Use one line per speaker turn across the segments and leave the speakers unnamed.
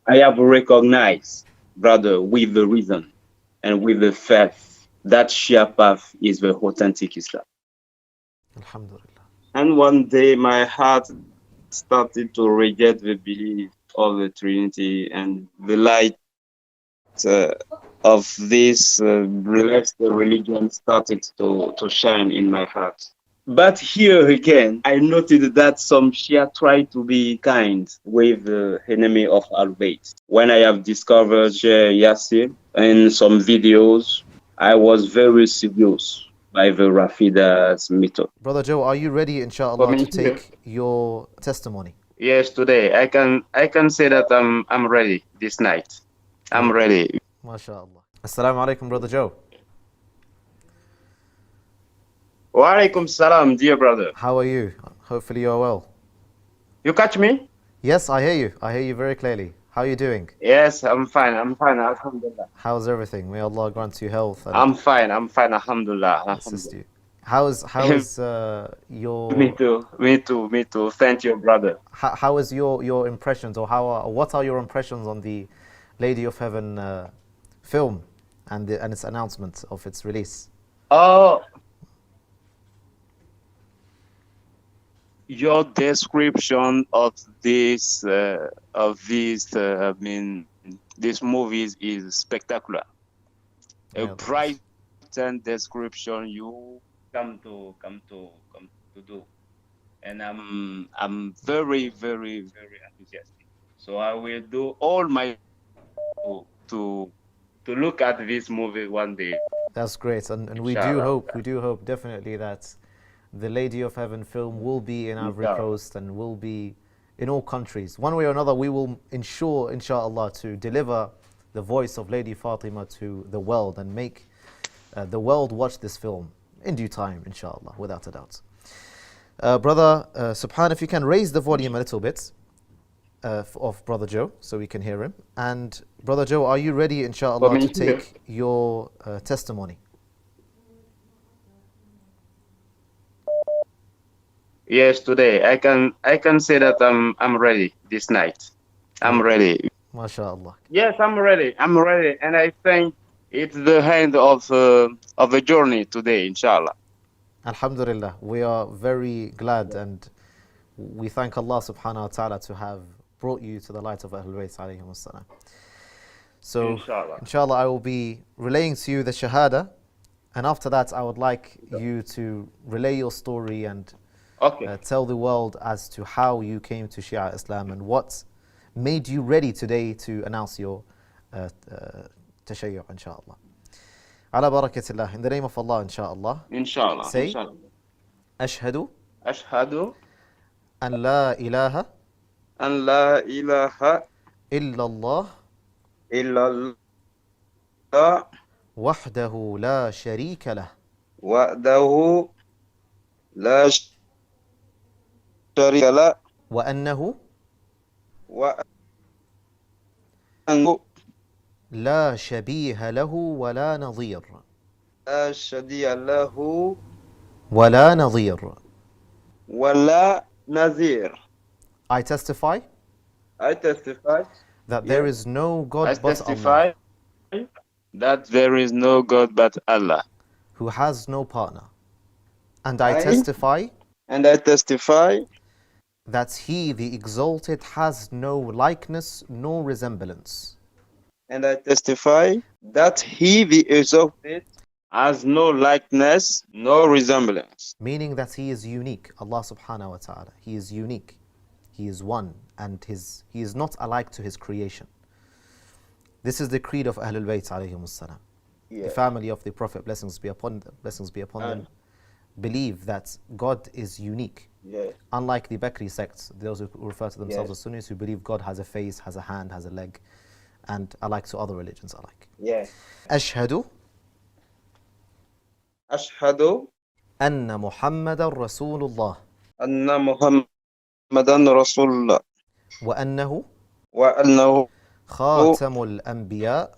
I have recognized, brother, with the reason and with the faith that Shia path is the authentic Islam.
Alhamdulillah.
And one day my heart started to reject the belief of the Trinity, and the light uh, of this blessed religion started to shine in my heart. But here again, I noted that some Shia try to be kind with the enemy of al-Bayt. When I have discovered Sheikh Yasir in some videos, I was very seduced by the Rafida's method.
Brother Joe, are you ready, inshallah, to take your testimony?
Yes, today I can say that I'm ready this night. I'm ready.
MashaAllah. Assalamu alaikum, Brother Joe.
Wa alaikum salam, dear brother.
How are you? Hopefully you are well.
You catch me?
Yes, I hear you. I hear you very clearly. How are you doing?
Yes, I'm fine, alhamdulillah.
How's everything? May Allah grant you health and
I'm fine, alhamdulillah.
assist you. How's your...
Me too. Thank you, brother.
How is your impressions, or what are your impressions on the Lady of Heaven film and its announcement of its release?
Oh, your description of this this movies is spectacular. A bright description you come to do, and I'm very enthusiastic. So I will do all my to look at this movie one day.
That's great, and we do hope definitely that the Lady of Heaven film will be in Ivory Coast and will be in all countries. One way or another, we will ensure, inshallah, to deliver the voice of Lady Fatima to the world and make the world watch this film in due time, inshallah, without a doubt. Brother Subhan, if you can raise the volume a little bit of Brother Joe so we can hear him. And Brother Joe, are you ready, inshallah, to take your testimony?
Yes, today I can say that I'm ready this night. I'm ready.
MashaAllah.
Yes, I'm ready, and I think it's the end of the journey today, inshallah.
Alhamdulillah, we are very glad and we thank Allah subhanahu wa ta'ala to have brought you to the light of Ahlul Bayt alayhim as-salam. So, inshallah, I will be relaying to you the Shahada, and after that I would like you to relay your story and tell the world as to how you came to Shia Islam and what made you ready today to announce your tashayyu', inshallah. Ala barakatillah, in the name of Allah, inshallah.
Inshallah.
Say, Ashhadu an la ilaha illallah wahdahu la sharika lah wa annahu لا شبيه له ولا نظير ولا نظير. I testify that there is no God but Allah,
that there is no God but Allah,
who has no partner. And I testify that He, the Exalted, has no likeness nor resemblance.
And I testify that He, the Exalted, has no likeness, no resemblance.
Meaning that He is unique, Allah subhanahu wa ta'ala. He is unique. He is one, and He is not alike to His creation. This is the creed of Ahlul Bayt alayhim as-salam. The family of the Prophet, blessings be upon them, believe that God is unique. Unlike the 𝗥𝗘𝗖𝗢𝗠𝗘 sects, those who refer to themselves as Sunnis, who believe God has a face, has a hand, has a leg, and alike to other religions alike. أشهد أن محمدا رسول الله وأنه خاتم الأنبياء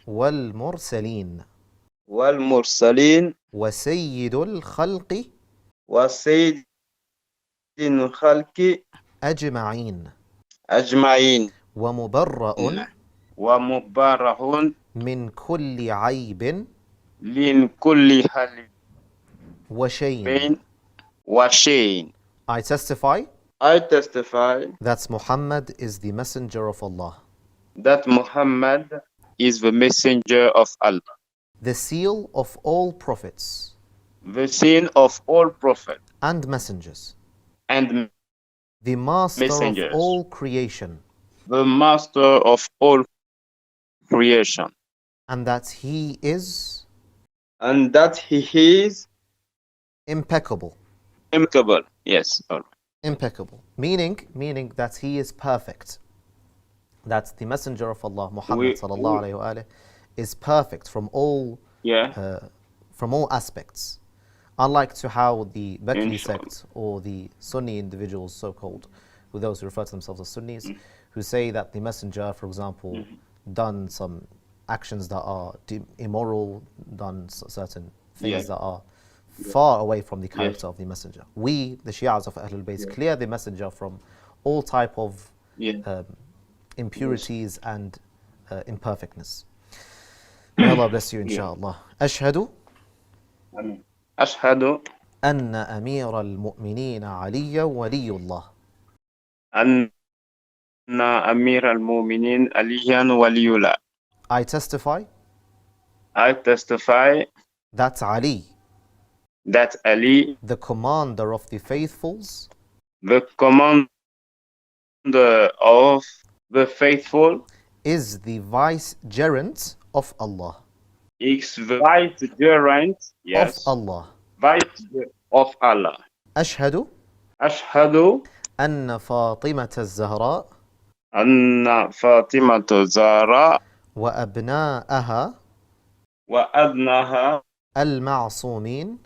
والمرسلين وسيد الخلق أجمعين.
أجمعين
ومبرأ
ومبرأ
من كل عيب
من كل حلب
وشين.
وشين.
I testify
I testify
that Muhammad is the messenger of Allah,
that Muhammad is the messenger of Allah,
the seal of all prophets
the seal of all prophets
and messengers,
and
the master
messengers,
of all creation,
the master of all creation,
and that he is impeccable.
Impeccable. Yes. All right.
Impeccable. Meaning that he is perfect. That the messenger of Allah, Muhammad sallallahu alayhi wa alihi, is perfect from all aspects. Unlike to how the 𝗥𝗘𝗖𝗢𝗠𝗘 sect or the Sunni individuals, so-called, who those who refer to themselves as Sunnis, who say that the messenger, for example, done some actions that are immoral, done certain things that are far away from the character of the messenger. We, the Shi'as of Ahlul Bayt, clear the messenger from all type of impurities and imperfectness. May Allah bless you, inshallah. أشهد
أشهد
أن أمير المؤمنين علي ولي الله.
أن أمير المؤمنين عليا ولي الله.
I testify that Ali, the commander of the faithfuls,
the commander of the faithful,
is the vicegerent of Allah.
Is the vicegerent
of Allah.
Vicegerent of Allah.
أشهد أن فاطمة الزهراء وأبناءها المعصومين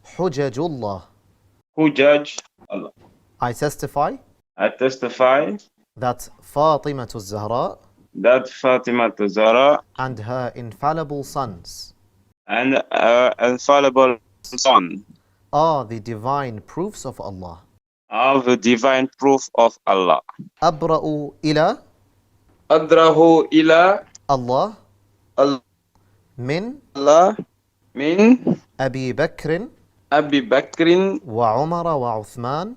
حجج الله. I testify that فاطمة الزهراء and her infallible sons
and her infallible son
are the divine proofs of Allah.
Are the divine proof of Allah.
أبرأ إلى الله من أبي بكر وعمر وعثمان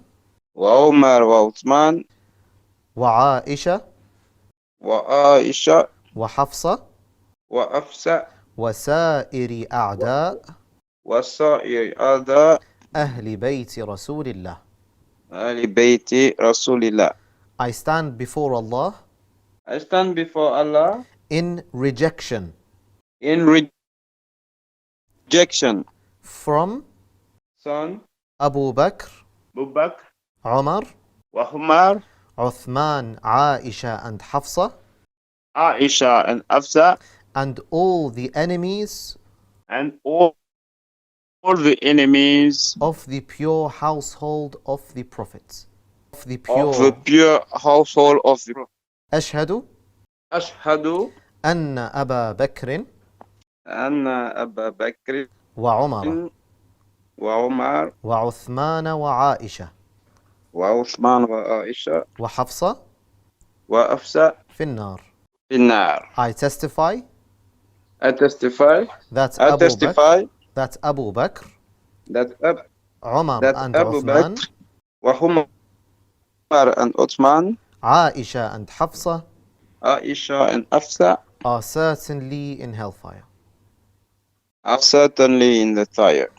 وعائشة وحفصة وسائر أعداء أهل بيت رسول الله. I stand before Allah in rejection from
son
Abu Bakr, Umar, Uthman, Aisha and Hafsa, and all the enemies of the pure household of the Prophet. أشهد أن أبا بكر وعمر وعثمان وعائشة وحفصة في النار. I testify that Abu Bakr, Umar and Uthman, Aisha and Hafsa are certainly in hellfire.
Certainly in the fire.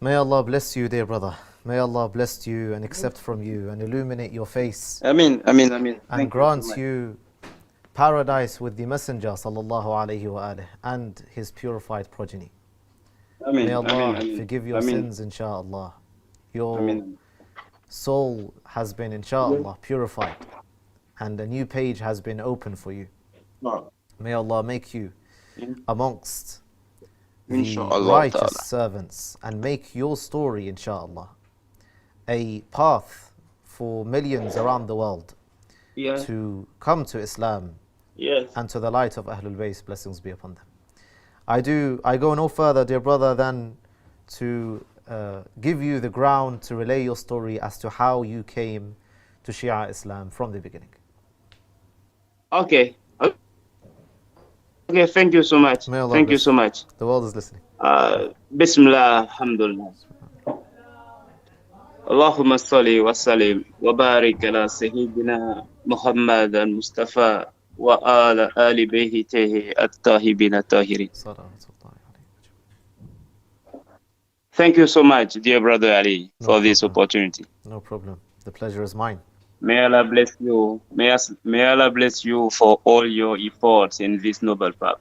May Allah bless you, dear brother. May Allah bless you and accept from you and illuminate your face.
Ameen.
And grant you paradise with the Messenger sallallahu alayhi wa alihi and his purified progeny. May Allah forgive your sins, inshaAllah. Your soul has been, inshaAllah, purified, and a new page has been opened for you. May Allah make you amongst the righteous servants and make your story, inshaAllah, a path for millions around the world to come to Islam and to the light of Ahlul Bayt, blessings be upon them. I go no further, dear brother, than to give you the ground to relay your story as to how you came to Shia Islam from the beginning.
Okay. Okay, thank you so much.
May Allah
Thank you so
bless.
much.
The world is listening.
Bismillah, alhamdulillah. اللهم صل وسلم وبارك على سيدنا محمد المصطفى وآل آل بيته الطاهرين الطاهرين. Thank you so much, dear brother Ali, for this opportunity.
No problem. The pleasure is mine.
May Allah bless you. May Allah bless you for all your efforts in this noble path.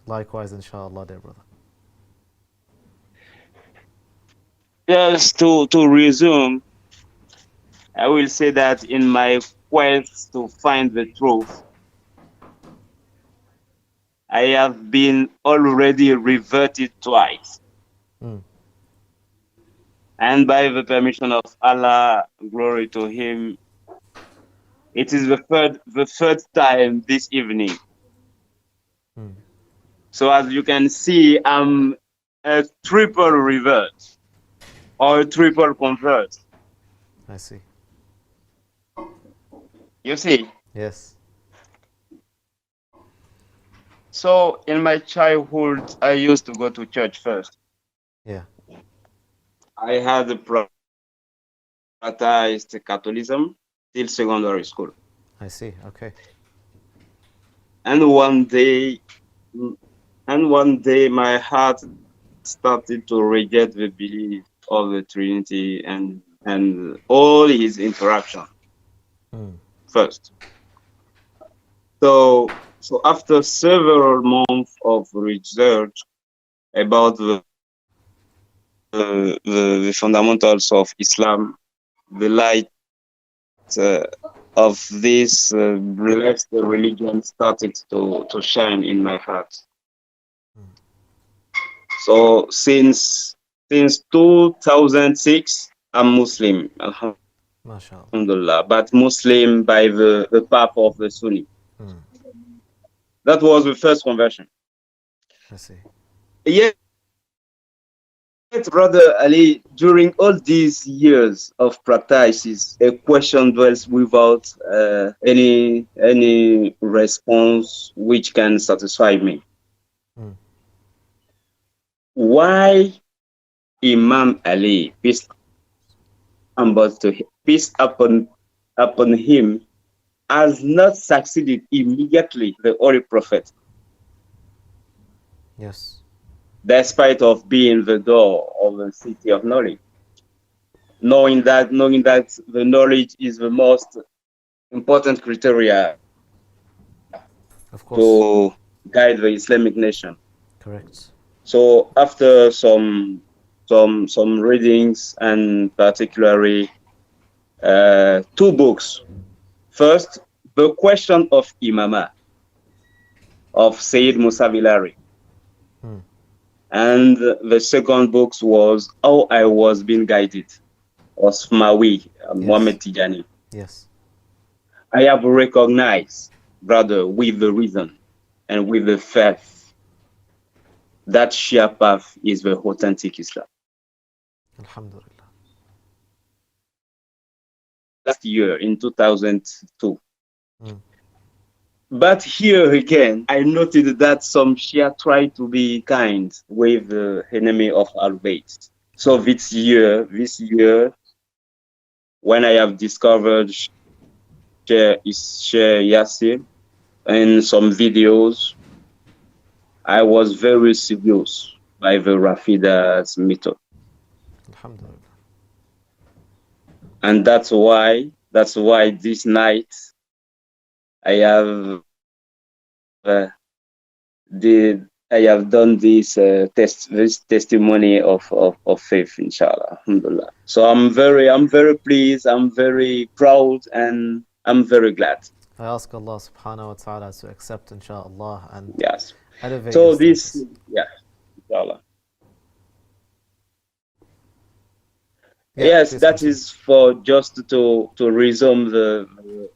Likewise, inshallah, dear brother.
Just to resume, I will say that in my quest to find the truth, I have been already reverted twice. And by the permission of Allah, glory to Him, it is the third time this evening. So as you can see, I'm a triple revert or a triple convert.
I see.
You see?
Yes.
So in my childhood, I used to go to church first.
Yeah.
I had practiced Catholicism till secondary school.
I see. Okay.
And one day, my heart started to reject the belief of the Trinity and all his interaction. First. So after several months of research about the fundamentals of Islam, the light of this blessed religion started to shine in my heart. So since 2006, I'm Muslim, alhamdulillah, but Muslim by the path of the Sunni. That was the first conversion.
I see.
Yet, Brother Ali, during all these years of practices, a question dwells without any response which can satisfy me. Why Imam Ali, peace upon him, has not succeeded immediately the Holy Prophet?
Yes.
Despite of being the door of the city of knowledge, knowing that the knowledge is the most important criteria
of course,
to guide the Islamic nation.
Correct.
So after some readings, and particularly 2 books. First, The Question of Imamah of Sayyid Musa Bilari. And the second book was How I Was Being Guided, of Smawi, Muhammad Tijani.
Yes.
I have recognized, brother, with the reason and with the faith, that Shia path is the authentic Islam.
Alhamdulillah.
Last year, in 2002. But here again, I noted that some Shia try to be kind with the enemy of al-Bayt. So this year, when I have discovered Sheikh Yasir in some videos, I was very serious by the Rafida's method.
Alhamdulillah.
And that's why this night I have done this testimony of faith, inshallah, alhamdulillah. So I'm very pleased, I'm very proud, and I'm very glad.
I ask Allah subhanahu wa ta'ala to accept, inshallah, and
yes.
elevate.
So this, inshallah. Yes, that is for just to resume the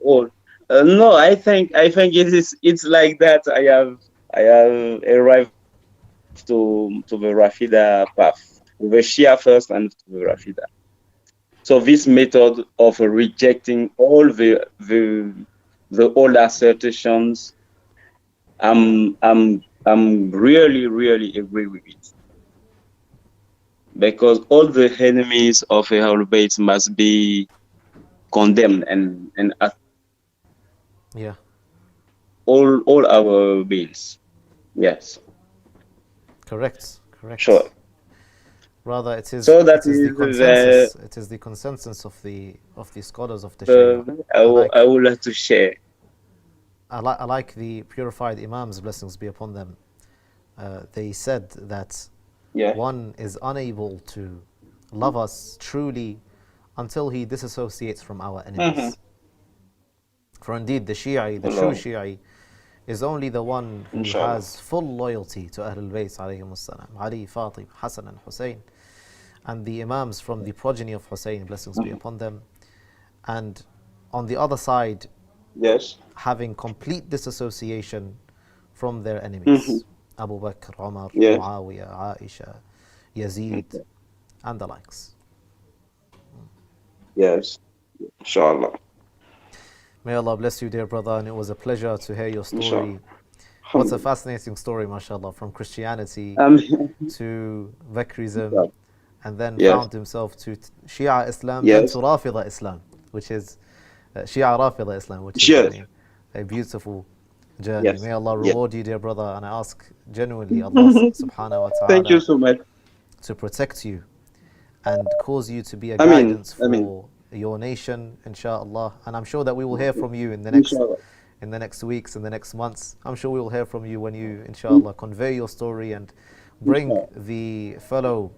whole. No, I think it's like that. I have arrived to the Rafida path, the Shia first and to the Rafida. So this method of rejecting all the old assertions, I'm really really agree with it, because all the enemies of Ahlul Bayt must be condemned and at
Yeah,
all our bills. Yes,
correct,
sure.
correct. Rather,
So that
it is the
is
consensus. It is the consensus of the scholars of the Sharia.
I would like to share.
I like the purified Imams, blessings be upon them. They said that
Yeah.
one is unable to love us truly until he disassociates from our
Mm-hmm.
enemies. For indeed, the Shi'i, the true
Allah,
Shi'i, is only the one who
inshallah.
has full loyalty to Ahlul Bayt alayhim salam, Ali, Fatima, Hassan, and Hussein, and the Imams from the progeny of Hussein, blessings be
Mhm.
upon them. And on the other side,
Yes.
having complete disassociation from their
Mm-hmm.
enemies, Abu Bakr, Umar,
Yes.
Muawiyah, Aisha, Yazid,
Okay.
and the likes.
Yes. Inshallah.
May Allah bless you, dear brother, and it was a pleasure to hear your
Inshallah.
story. What's a
Alhamdulillah.
fascinating story, mashallah, from Christianity
Um,
to Vakrism, and then
yes.
found himself to Shia Islam, then to
Yes.
Rafida Islam, which is Shia Rafida Islam, which is
Yes.
a beautiful journey.
Yes.
May Allah
Yes.
reward you, dear brother, and I ask genuinely Allah subhanahu wa
Thank you
ta'ala
so much.
to protect you and cause you to be a
I
guidance
mean,
for your nation, inshallah. And I'm sure that we will hear from you
inshallah.
in the next weeks, in the next months. I'm sure we will hear from you when you, inshallah, convey your story and bring
Inshallah.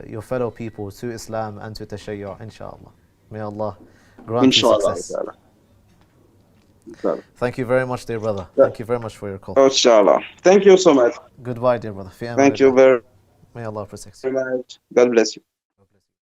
your fellow people to Islam and to Tashayyu', inshallah. May Allah grant you
Inshallah.
success.
Inshallah. Inshallah.
Thank you very much, dear brother. Thank you very much for your call.
Inshallah. Thank you so much.
Goodbye, dear brother. Fi
Thank you
amanillah.
very
May Allah protect you.
much. God bless you.